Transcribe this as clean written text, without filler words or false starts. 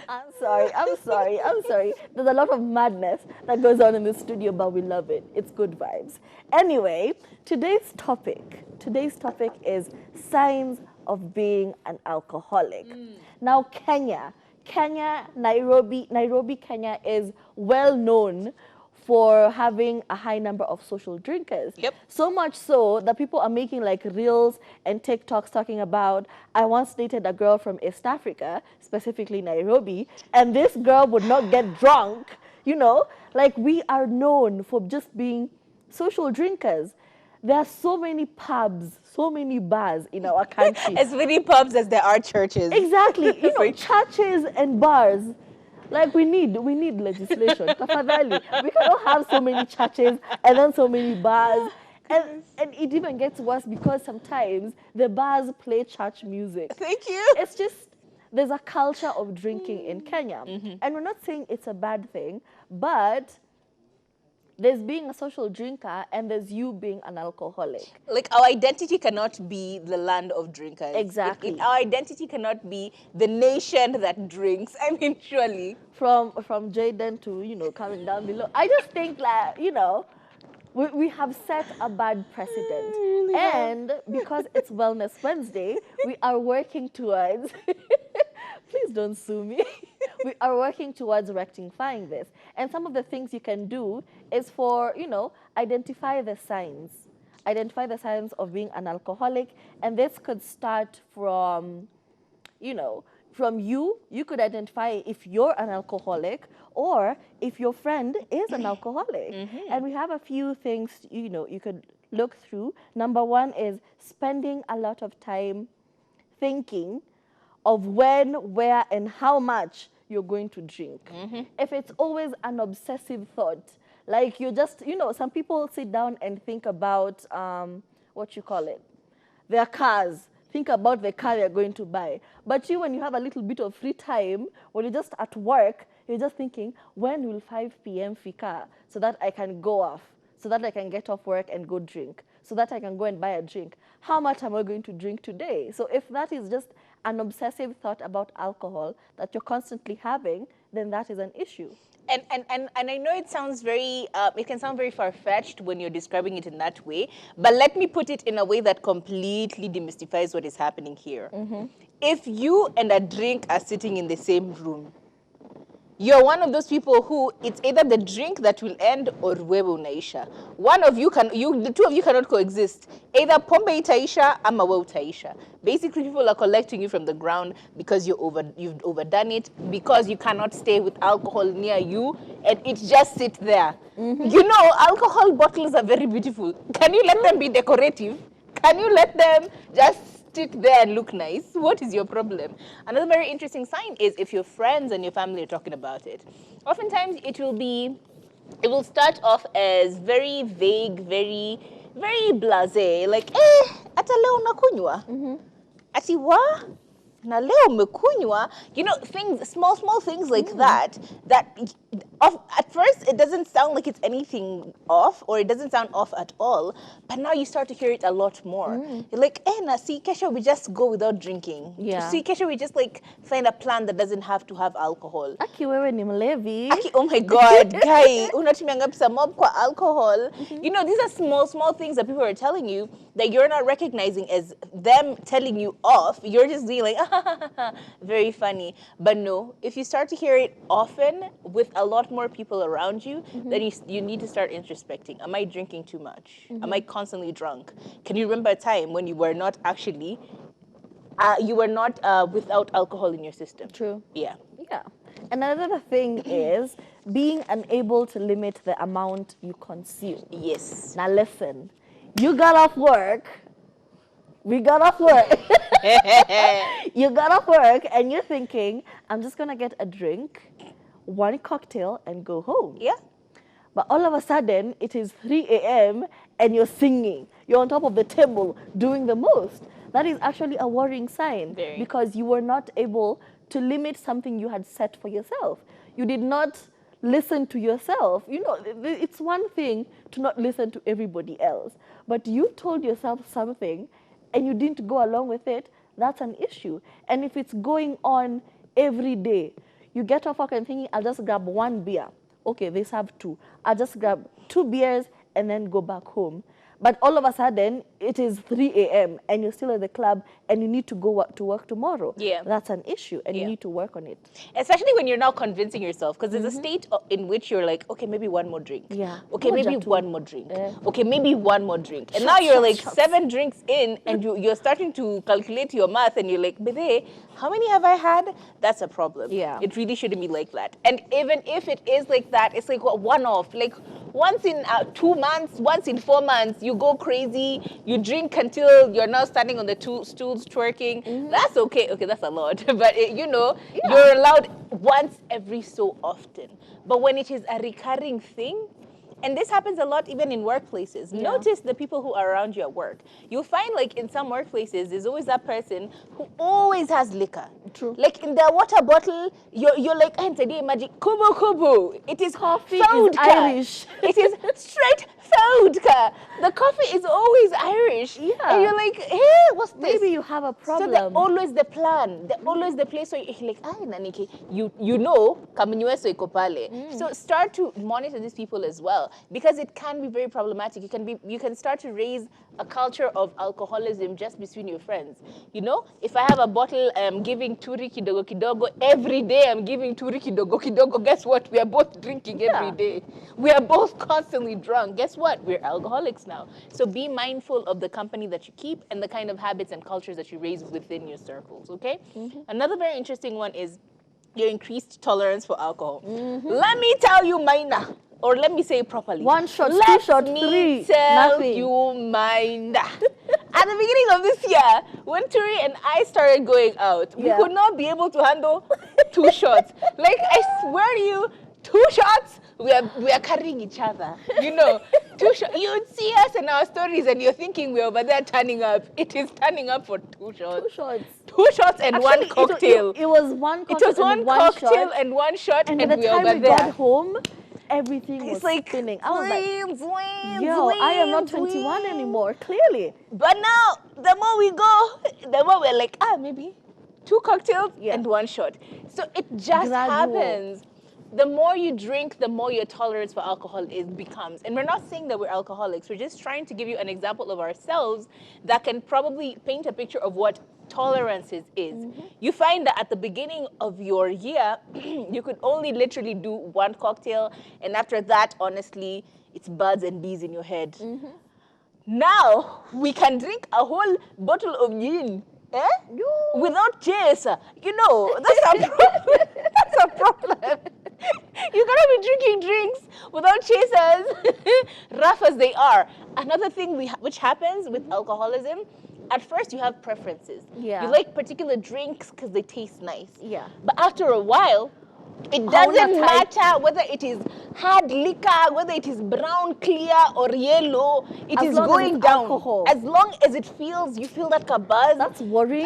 I'm sorry. There's a lot of madness that goes on in the studio, but we love it. It's good vibes. Anyway, today's topic is signs of being an alcoholic. Now, Nairobi, Kenya is well known for having a high number of social drinkers. Yep. So much so that people are making like reels and TikToks talking about, I once dated a girl from East Africa, specifically Nairobi, and this girl would not get drunk. Like we are known for just being social drinkers. There are so many pubs, so many bars in our country. As many pubs as there are churches. Exactly. Right. Churches and bars. Like we need legislation. Tafadhali. We cannot have so many churches and then so many bars. And it even gets worse because sometimes the bars play church music. Thank you. It's just there's a culture of drinking in Kenya. And we're not saying it's a bad thing, but there's being a social drinker and there's you being an alcoholic. Like our identity cannot be the land of drinkers. Exactly. Our identity cannot be the nation that drinks. I mean, surely. From Jaden to, coming down below. I just think like, we have set a bad precedent. Really And because it's Wellness Wednesday, we are working towards, please don't sue me. We are working towards rectifying this. And some of the things you can do is for, identify the signs. Identify the signs of being an alcoholic. And this could start from, from you could identify if you're an alcoholic or if your friend is an alcoholic. And we have a few things, you could look through. Number one is spending a lot of time thinking of when, where, and how much you're going to drink. If it's always an obsessive thought, like you just, some people sit down and think about, their cars. Think about the car they're going to buy. But when you have a little bit of free time, when you're just at work, you're just thinking, when will 5 p.m. fika so that I can go off, so that I can get off work and go drink, so that I can go and buy a drink. How much am I going to drink today? So if that is just an obsessive thought about alcohol that you're constantly having, then that is an issue. And I know it sounds very, it can sound very far-fetched when you're describing it in that way, but let me put it in a way that completely demystifies what is happening here. If you and a drink are sitting in the same room, you're one of those people who it's either the drink that will end or wewe unaisha. The two of you cannot coexist. Either pombe itaisha ama wewe utaisha. Basically, people are collecting you from the ground because you've overdone it, because you cannot stay with alcohol near you, and it just sits there. Alcohol bottles are very beautiful. Can you let them be decorative? Can you let them just sit there and look nice? What is your problem? Another very interesting sign is if your friends and your family are talking about it. Oftentimes it will start off as very vague, very, very blasé, like, ata leo nakunywa. Ati wa? Na leo umekunywa? Things, small things like that at first it doesn't sound like it's anything off, or it doesn't sound off at all, but now you start to hear it a lot more. You're like, na see, kesho we just go without drinking. Yeah. See, kesho we just like find a plan that doesn't have to have alcohol. Aki wewe ni mlevi. Aki, oh my God, guy, unatumia pesa mob kwa alcohol. These are small things that people are telling you that you're not recognizing as them telling you off. You're just being like, very funny. But no, if you start to hear it often with a lot more people around you, then you need to start introspecting. Am I drinking too much? Am I constantly drunk? Can you remember a time when you were not actually, without alcohol in your system? True. Yeah. Yeah. Another thing is being unable to limit the amount you consume. Yes. Now listen, you got off work. We got off work. You got off work and you're thinking, I'm just going to get a drink, one cocktail, and go home. Yeah. But all of a sudden, it is 3 a.m. and you're singing. You're on top of the table doing the most. That is actually a worrying sign. Very. Because you were not able to limit something you had set for yourself. You did not listen to yourself. It's one thing to not listen to everybody else. But you told yourself something and you didn't go along with it, that's an issue. And if it's going on every day, You get off work and thinking, I'll just grab one beer. Okay, they serve two. I'll just grab 2 beers and then go back home. But all of a sudden, it is 3 a.m. and you're still at the club and you need to go to work tomorrow. Yeah. That's an issue and you Yeah. need to work on it. Especially when you're now convincing yourself, because there's a state in which you're like, okay, maybe one more drink. Yeah. Okay, maybe Moja tu. one more drink. Yeah. Okay, maybe one more drink. And Shots, now you're shots, like shots. 7 drinks in, and you're starting to calculate your math, and you're like, Bede, how many have I had? That's a problem. Yeah. It really shouldn't be like that. And even if it is like that, it's like one off. Like once in 2 months, once in 4 months, you go crazy, you drink until you're now standing on the 2 stools twerking. That's okay. Okay, that's a lot. But, you're allowed once every so often. But when it is a recurring thing, and this happens a lot even in workplaces. Yeah. Notice the people who are around you at work. You'll find like in some workplaces, there's always that person who always has liquor. True. Like in their water bottle, you're like, today magic, kubu kubu. It is Coffee food is ka. Irish. It is straight food ka. The coffee is always Irish. Yeah. And you're like, hey, what's this? Maybe you have a problem. So they're always the plan. They're always the place where you're like, naniki, you know, kamenyweso iko pale. So start to monitor these people as well, because it can be very problematic. You can start to raise a culture of alcoholism just between your friends. You know, if I have a bottle, I'm giving turi kidogo kidogo every day. I'm giving turi kidogo kidogo. Guess what? We are both drinking every day. We are both constantly drunk. Guess what? We're alcoholics now. So be mindful of the company that you keep and the kind of habits and cultures that you raise within your circles, okay? Another very interesting one is your increased tolerance for alcohol. Let me tell you mine, or let me say it properly. 1 shot, 2 Let shot, me 3, tell nothing. you mine. At the beginning of this year, when Turi and I started going out, we Yeah. could not be able to handle 2 shots. Like, I swear to you, 2 shots, we are carrying each other. You know, 2 shots. You would see us in our stories and you're thinking we're over there turning up. It is turning up for 2 shots. 2 shots. 2 shots and Actually, one cocktail. It was one It cocktail was one and one cocktail shot. and one shot, And and by the we were time over we there. got home, everything was It's like spinning. I was like, zwing, yo, I am not zwing, 21 zwing. anymore, clearly. But now, the more we go, the more we're like, maybe 2 cocktails Yeah. and 1 shot. So it just Gradual. happens. The more you drink, the more your tolerance for alcohol becomes. And we're not saying that we're alcoholics. We're just trying to give you an example of ourselves that can probably paint a picture of what tolerances is. You find that at the beginning of your year, you could only literally do 1 cocktail. And after that, honestly, it's birds and bees in your head. Now, we can drink a whole bottle of gin. Without chaser. You know, that's a problem. That's a problem. You're gonna be drinking drinks without chasers, rough as they are. Another thing which happens with alcoholism, at first you have preferences. Yeah. You like particular drinks because they taste nice. Yeah. But after a while, it Hauna doesn't type. matter whether it is hard liquor, whether it is brown, clear, or yellow. It As is long as going it's down. alcohol. As long as you feel that kabuzz. That's worrying.